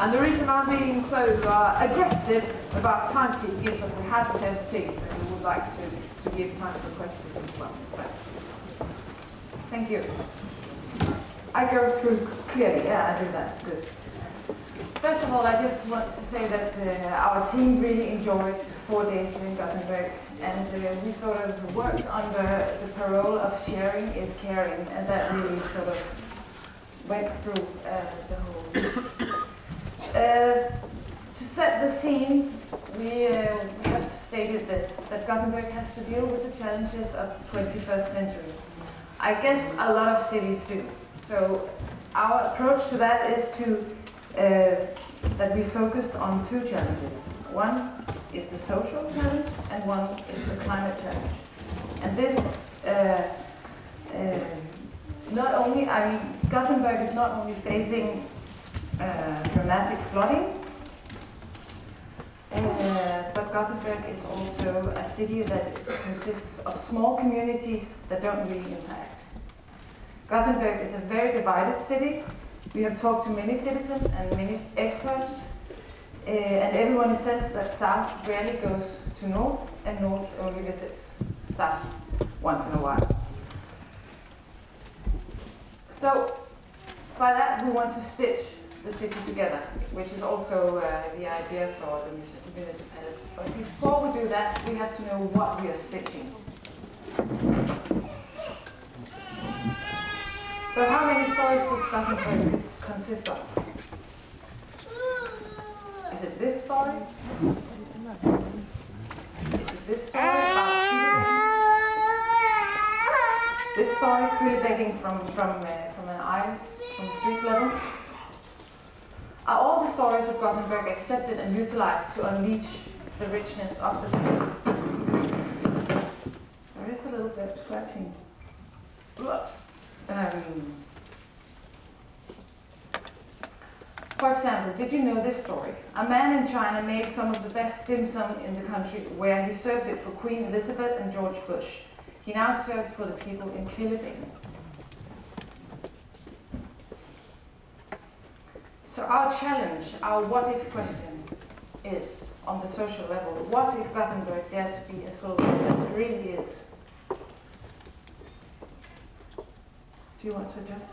And the reason I'm being so aggressive about timekeeping is that we have 10 teams and we would like to give time for questions as well. Thank you. I go through clearly, yeah, I do that, good. First of all, I just want to say that our team really enjoyed 4 days here in Gothenburg, and we sort of worked under the parole of sharing is caring, and that really sort of went through the whole. To set the scene, we have stated this, that Gothenburg has to deal with the challenges of the 21st century. I guess a lot of cities do. So our approach to that is to that we focused on 2 challenges. One is the social challenge, and one is the climate challenge. And this, not only, I mean, Gothenburg is not only facing dramatic flooding, but Gothenburg is also a city that consists of small communities that don't really interact. Gothenburg is a very divided city. We have talked to many citizens and many experts, and everyone says that south rarely goes to north, and north only visits south once in a while. So by that we want to stitch the city together, which is also the idea for the municipality. But before we do that, we have to know what we are stitching. So how many stories does Gothenburg consist of? Is it this story? Is it this story about this story clearly begging from an iris from the street level? Are all the stories of Gothenburg accepted and utilized to unleash the richness of the city? There is a little bit of scratching. For example, did you know this story? A man in China made some of the best dim sum in the country, where he served it for Queen Elizabeth and George Bush. He now serves for the people in Klingenstierna. So our challenge, our what-if question is, on the social level, what if Gothenburg dared to be as global as it really is? Do you want to adjust?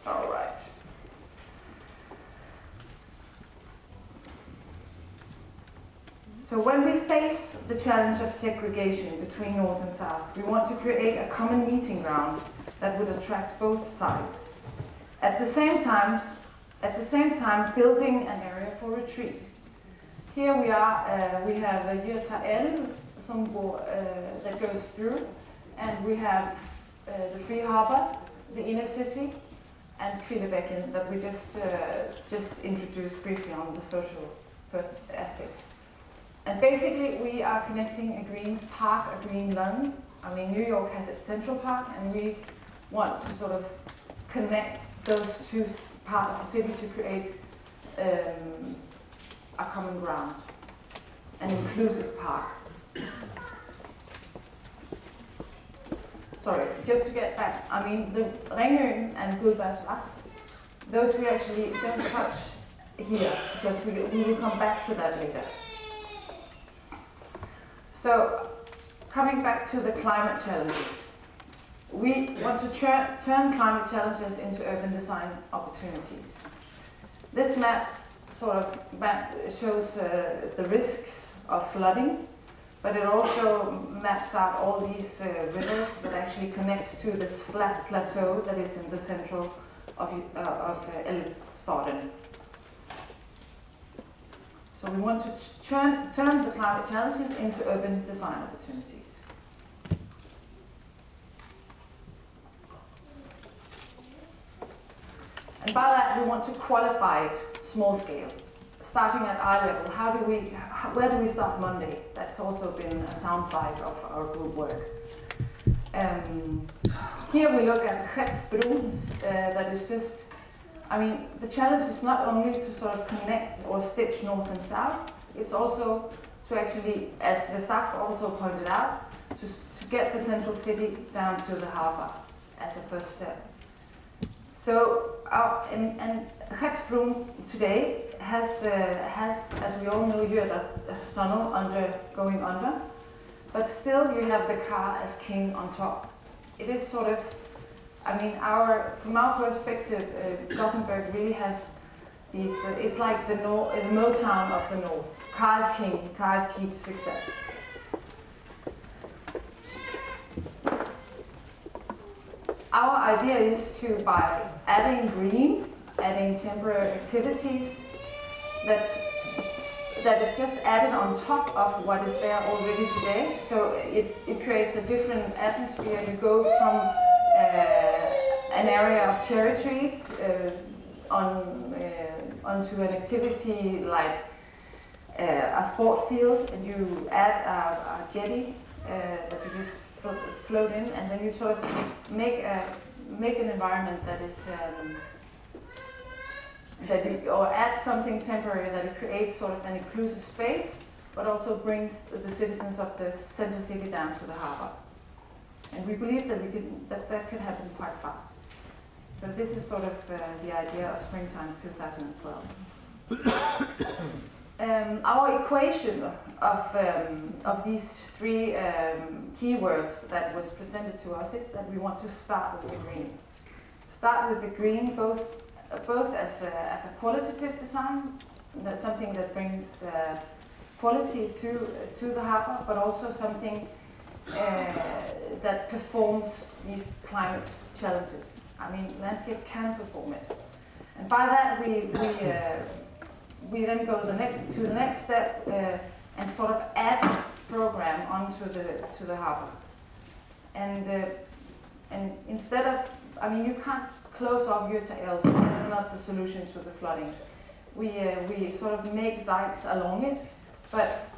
All right. So when we face the challenge of segregation between North and South, we want to create a common meeting ground that would attract both sides. At the same time, building an area for retreat. Here we are. We have a Göta älv that goes through, and we have the Free Harbour, the inner city, and Kvillebäcken that we just introduced briefly on the social aspects. And basically, we are connecting a green park, a green lung. I mean, New York has its Central Park, and we want to sort of connect those 2 parts of the city to create a common ground, an inclusive park. Sorry, just to get back, I mean, the Rängön and Gullbergsvass, those we actually don't touch here, because we will come back to that later. So, coming back to the climate challenges, we want to turn climate challenges into urban design opportunities. This map shows the risks of flooding, but it also maps out all these rivers that actually connect to this flat plateau that is in the central of Älvstaden. So we want to turn the climate challenges into urban design opportunities. And by that we want to qualify small scale. Starting at eye level, where do we start Monday? That's also been a soundbite of our group work. Here we look at Skeppsbron, that is just, I mean, the challenge is not only to sort of connect or stitch north and south, it's also to actually, as Vestak also pointed out, to get the central city down to the harbour. as a first step. So, and Skeppsbron today has, as we all know, Göta tunnel going under, but still you have the car as king on top. It is sort of, I mean, from our perspective, Gothenburg really has these, it's like the Motown of the North. Car is king, car is key to success. Our idea is to, by adding green, adding temporary activities, that is just added on top of what is there already today. So it creates a different atmosphere. You go from an area of cherry trees onto an activity like a sport field, and you add a jetty that you just float in, and then you sort of make an environment that is or add something temporary, that it creates sort of an inclusive space, but also brings the citizens of the center city down to the harbor. And we believe that that could happen quite fast. So this is sort of the idea of springtime 2012. Our equation of these three keywords that was presented to us is that we want to start with the green. Start with the green both as a qualitative design, that's something that brings quality to the harbor, but also something that performs these climate challenges. I mean, landscape can perform it, and by that we then go to the next step and sort of add program onto the harbor. And instead of, I mean, you can't close off Göta älv. That's not the solution to the flooding. We sort of make dikes along it, but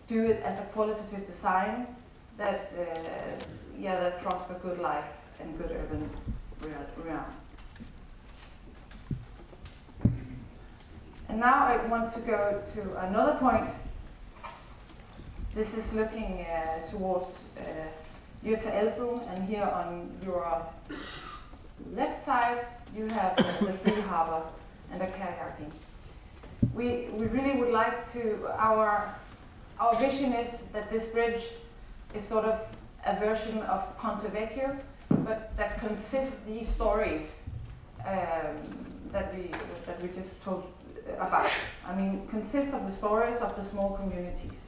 do it as a qualitative design that prosper good life and good urban realm. And now I want to go to another point. This is looking towards Göta älvbron, and here on your left side you have the free harbor and the kayaking. We really would like to, our vision is that this bridge is sort of a version of Ponte Vecchio, but that consists these stories that we just told about. I mean, consist of the stories of the small communities.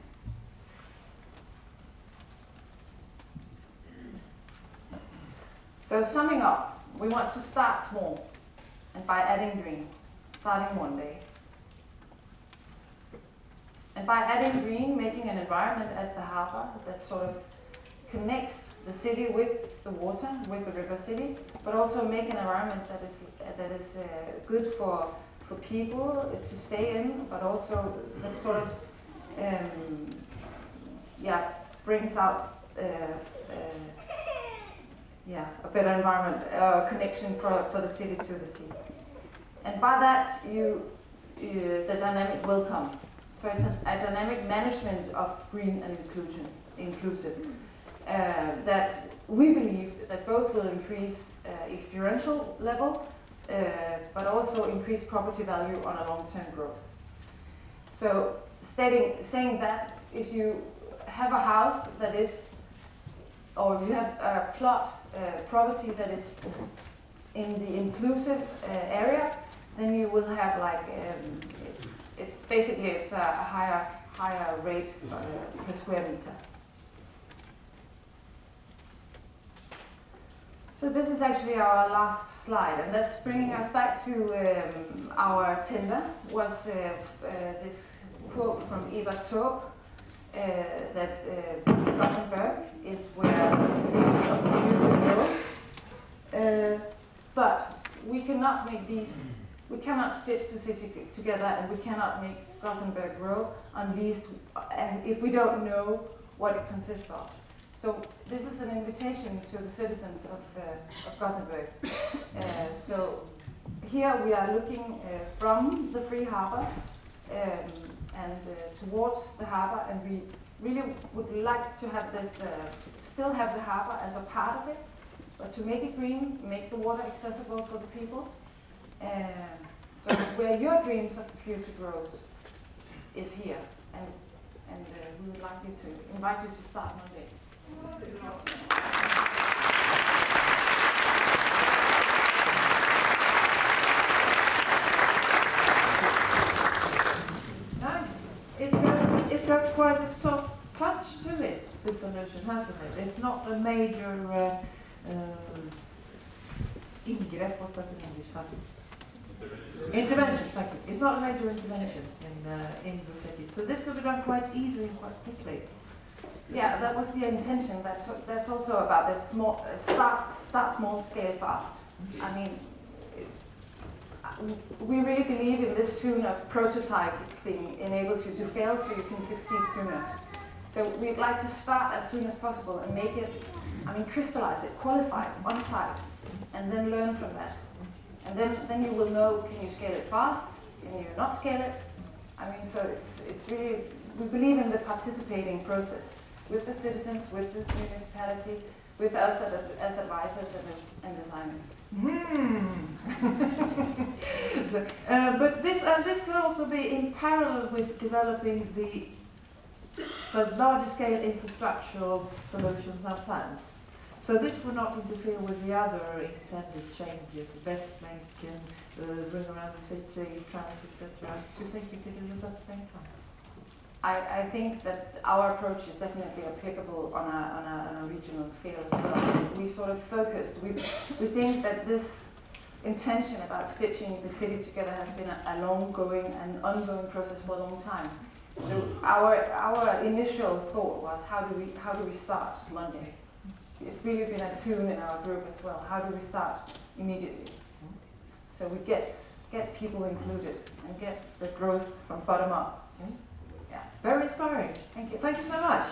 So summing up, we want to start small, and by adding green, starting one day. And by adding green, making an environment at the harbor that sort of connects the city with the water, with the river city, but also make an environment that is good for people to stay in, but also that sort of brings out a better environment, connection for the city to the sea. And by that, the dynamic will come. So it's a dynamic management of green and inclusive. That we believe that both will increase experiential level, but also increase property value on a long-term growth. So saying that if you have a house that is, or you have a plot property that is in the inclusive area, then you will have like it's a higher rate per square meter. So this is actually our last slide, and that's bringing us back to our tender. Was this quote from Eva Taube that Gothenburg is where the dreams of the future goes. But we cannot make these. We cannot stitch the city together, and we cannot make Gothenburg grow if we don't know what it consists of. So this is an invitation to the citizens of Gothenburg. So here we are looking from the free harbor and towards the harbor, and we really would like to have this, still have the harbor as a part of it, but to make it green, make the water accessible for the people. So where your dreams of the future grows is here, and we would like you to invite you to start Monday. It's got quite a soft touch to it, this solution, hasn't it? It's not a major ingrepp, what's that in English? Intervention, thank you. It's not a major intervention in the city. So this could be done quite easily and quite quickly. Yeah, that was the intention. That's also about this small, start small, scale fast. I mean, we really believe in this tune of prototyping enables you to fail so you can succeed sooner. So we'd like to start as soon as possible and make it, crystallize it, qualify it on site, and then learn from that. And then you will know, can you scale it fast? Can you not scale it? So it's really, we believe in the participating process with the citizens, with the municipality, with us as advisors and designers. But this could also be in parallel with developing the larger scale infrastructural solutions and plans. So this would not interfere with the other intended changes, West Link, ring around the city, transit, etc. Do you think you could do this at the same time? I think that our approach is definitely applicable on a regional scale as well. We sort of focused. We think that this intention about stitching the city together has been a long-going and ongoing process for a long time. So our initial thought was, how do we start Monday? It's really been a tune in our group as well. How do we start immediately? So we get people included and get the growth from bottom up. Very inspiring. Thank you. Thank you so much.